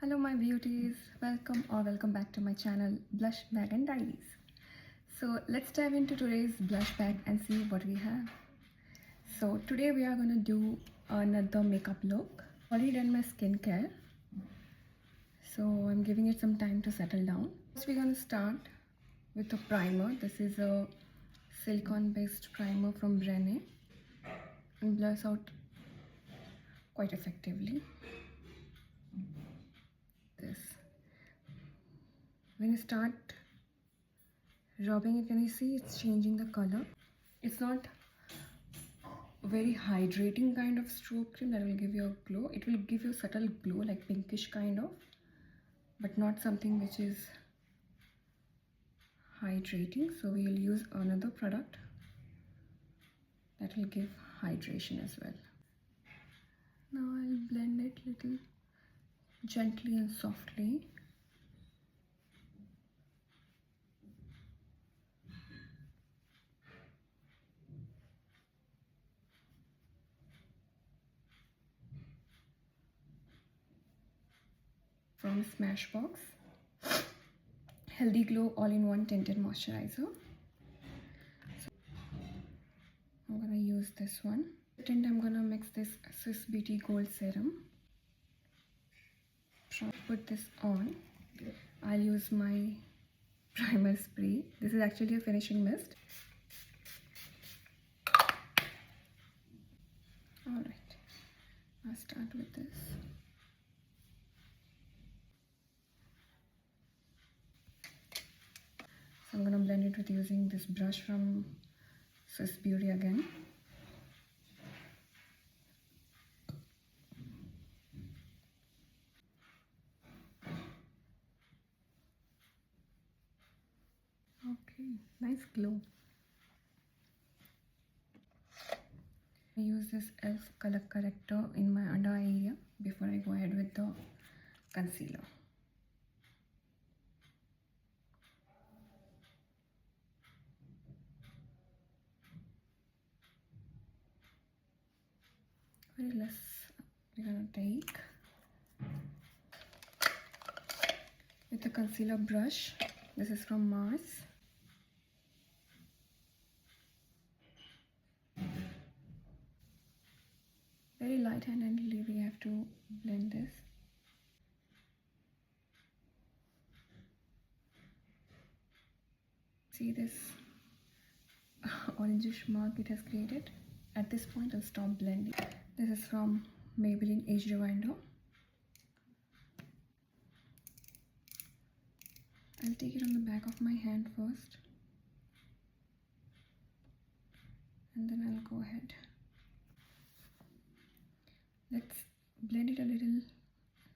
Hello my beauties, welcome back to my channel Blush Bag and Diaries. So let's dive into today's blush bag and see what we have. So today we are going to do another makeup look. Already done my skincare, so I'm giving it some time to settle down. First we're going to start with a primer. This is a silicone based primer from Brene and blurs out quite effectively. When you start rubbing it, can you see it's changing the color? It's not a very hydrating kind of strobe cream that will give you a glow. It will give you a subtle glow, like pinkish kind of, but not something which is hydrating. So we will use another product that will give hydration as well. Now I'll blend it little gently and softly. From Smashbox, Healthy Glow All-in-One Tinted Moisturizer. So I'm gonna use this one. Tint, I'm gonna mix this Swiss Beauty Gold Serum. Put this on. I'll use my primer spray. This is actually a finishing mist. Alright, I'll start with this. So I'm gonna blend it with using this brush from Swiss Beauty again. Okay, nice glow. I use this e.l.f. color corrector in my under eye area before I go ahead with the concealer. Very less we're gonna take with the concealer brush. This is from Mars. Very light-handedly we have to blend this. See this orangish mark it has created? At this point I'll stop blending. This is from Maybelline Age Rewinder. I'll take it on the back of my hand first, and then I'll go ahead. Let's blend it a little.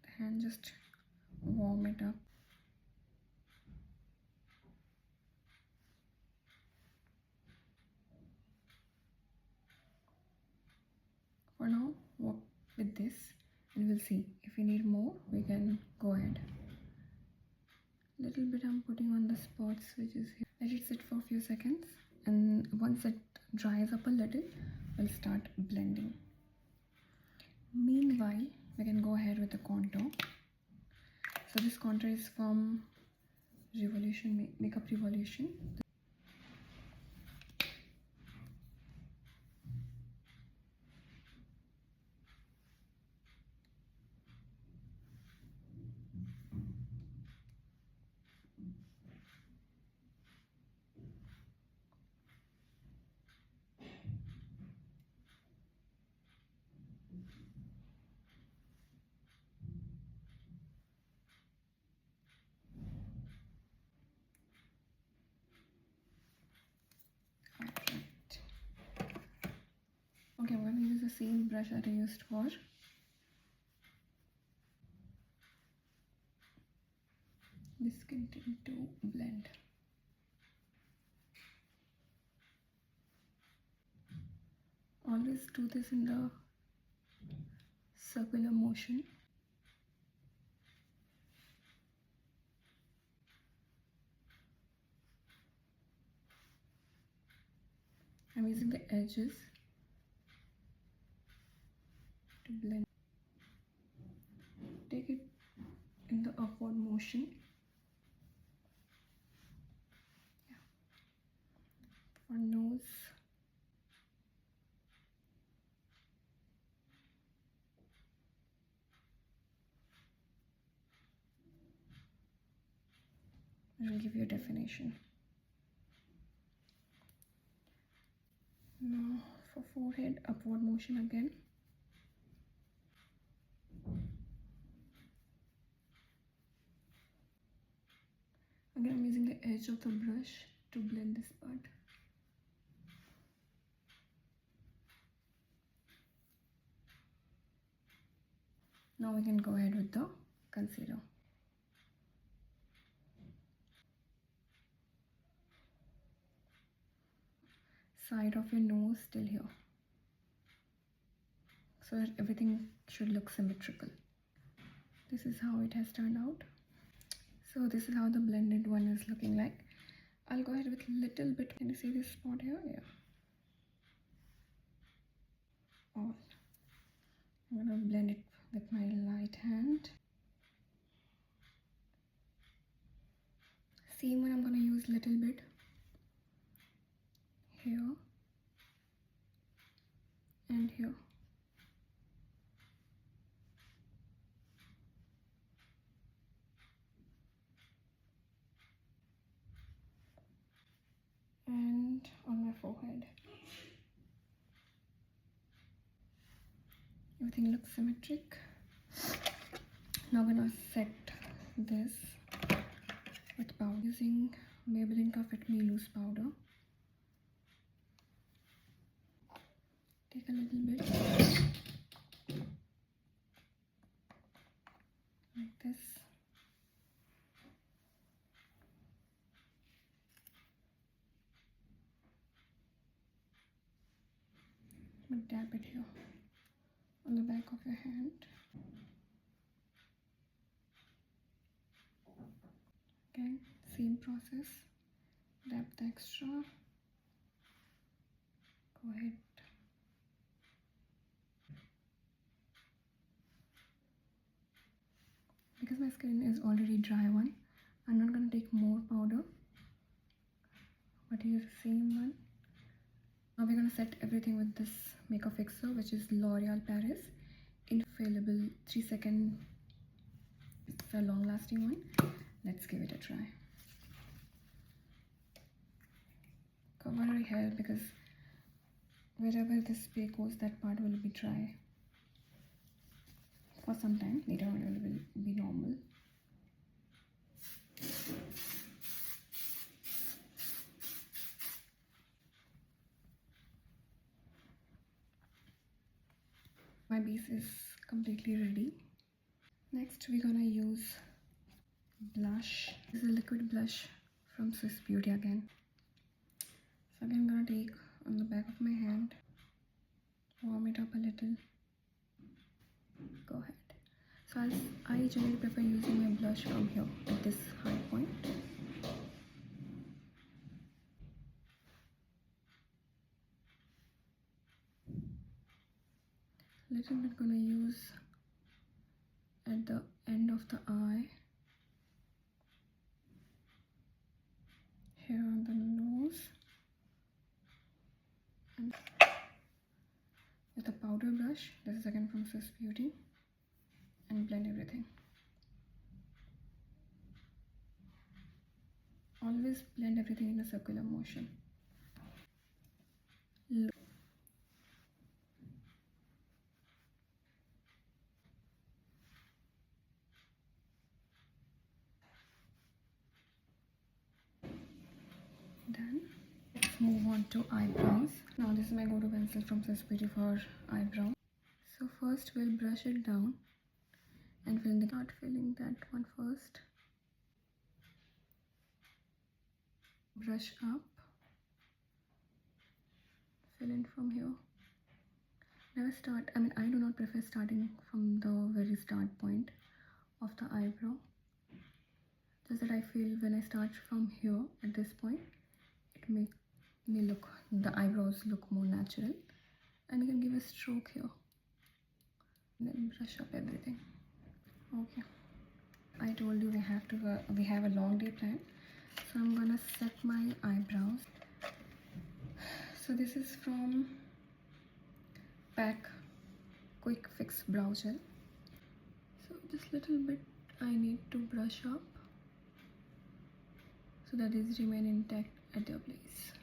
The hand, just warm it up. For now, work with this, and we'll see. If we need more, we can go ahead. Little bit I'm putting on the spots which is here. Let it sit for a few seconds, and once it dries up a little, we'll start blending. Meanwhile, we can go ahead with the contour. So this contour is from Revolution, Makeup Revolution. Okay, I'm going to use the same brush that I used for this skin tint to blend. Always do this in the circular motion. I'm using the edges to blend. Take it motion. Yeah. For nose. It will give you a definition. Now for forehead, upward motion again. Again, I'm using the edge of the brush to blend this part. Now we can go ahead with the concealer. Side of your nose till here, so that everything should look symmetrical. This is how it has turned out. So this is how the blended one is looking like. I'll go ahead with a little bit. Can you see this spot here? Yeah. All. I'm gonna blend it with my light hand. Same one, I'm gonna use little bit here and here. And on my forehead. Everything looks symmetric. Now I'm gonna set this with powder using Maybelline Fit Me Loose powder. Take a little bit like this. But dab it here on the back of your hand. Again, same process. Dab the extra. Go ahead. Because my skin is already dry one, I'm not going to take more powder, but use the same one. Now we're going to set everything with this makeup fixer, which is L'Oreal Paris Infallible 3-second. It's a long lasting one. Let's give it a try. Cover your hair because wherever this spray goes, that part will be dry for some time. Later on it will be normal. My base is completely ready. Next we're gonna use blush. This is a liquid blush from Swiss Beauty again. So again I'm gonna take on the back of my hand, warm it up a little. Go ahead. So I generally prefer using my blush from here at this high point. Little bit gonna use at the end of the eye, here on the nose, and with a powder brush. This is again from Swiss Beauty, and blend everything. Always blend everything in a circular motion. Done. Let's move on to eyebrows. Now this is my go-to pencil from Swiss Beauty for eyebrow. So first we'll brush it down and start filling that one first. Brush up, fill in from here. Never start, I do not prefer starting from the very start point of the eyebrow. Just that I feel when I start from here at this point, it makes the eyebrows look more natural. And you can give a stroke here. And then brush up everything. Okay. I told you we have a long day plan. So I'm gonna set my eyebrows. So this is from Pack Quick Fix Brow Gel. So just little bit I need to brush up so that these remain intact at their place.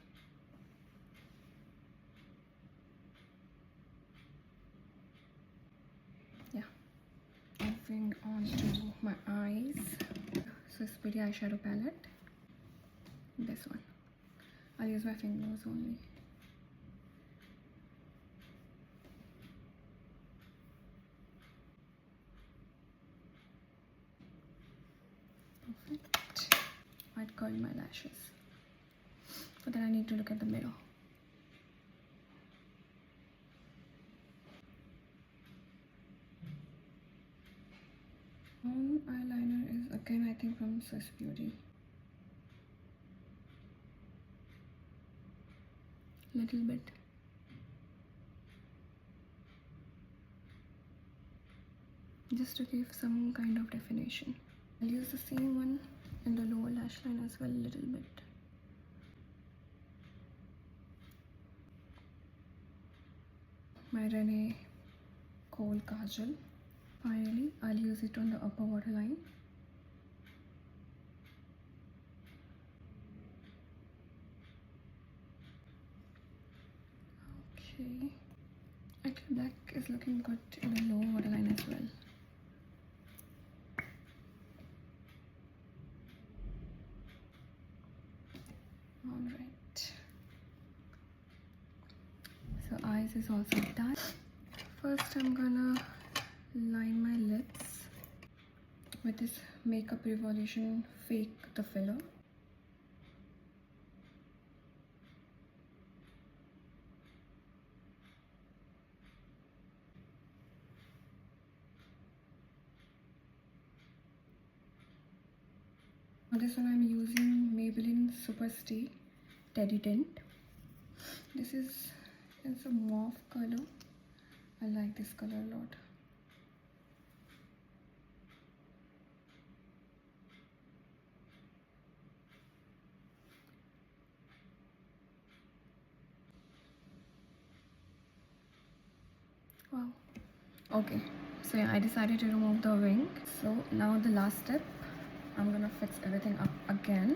Yeah, moving on to my eyes. So it's pretty eyeshadow palette. This one. I'll use my fingers only. Perfect. I'd curl my lashes. But then I need to look at the mirror. Eyeliner is again I think from Swiss Beauty. Little bit. Just to give some kind of definition. I'll use the same one in the lower lash line as well, a little bit. My Renee Kohl Kajal. Finally, I'll use it on the upper waterline. Okay. Actually, black is looking good in the lower waterline as well. Alright. So eyes is also done. First I'm gonna line my lips with this Makeup Revolution Fake the Filler. For this one I'm using Maybelline SuperStay Teddy Tint. This is in some mauve color. I like this color a lot. Wow. Okay, so yeah, I decided to remove the wing. So now the last step, I'm gonna fix everything up again.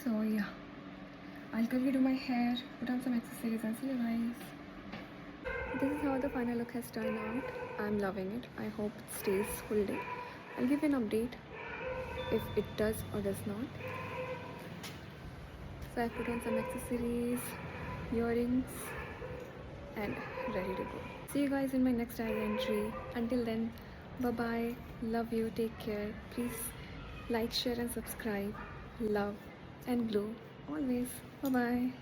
So yeah, I'll quickly do my hair, put on some accessories and see you guys. This is how the final look has turned out. I'm loving it. I hope it stays full day. I'll give you an update if it does or does not. So I put on some accessories, earrings and ready to go. See you guys in my next diary entry. Until then, bye bye. Love you. Take care. Please like, share and subscribe. Love and glow always. Bye bye.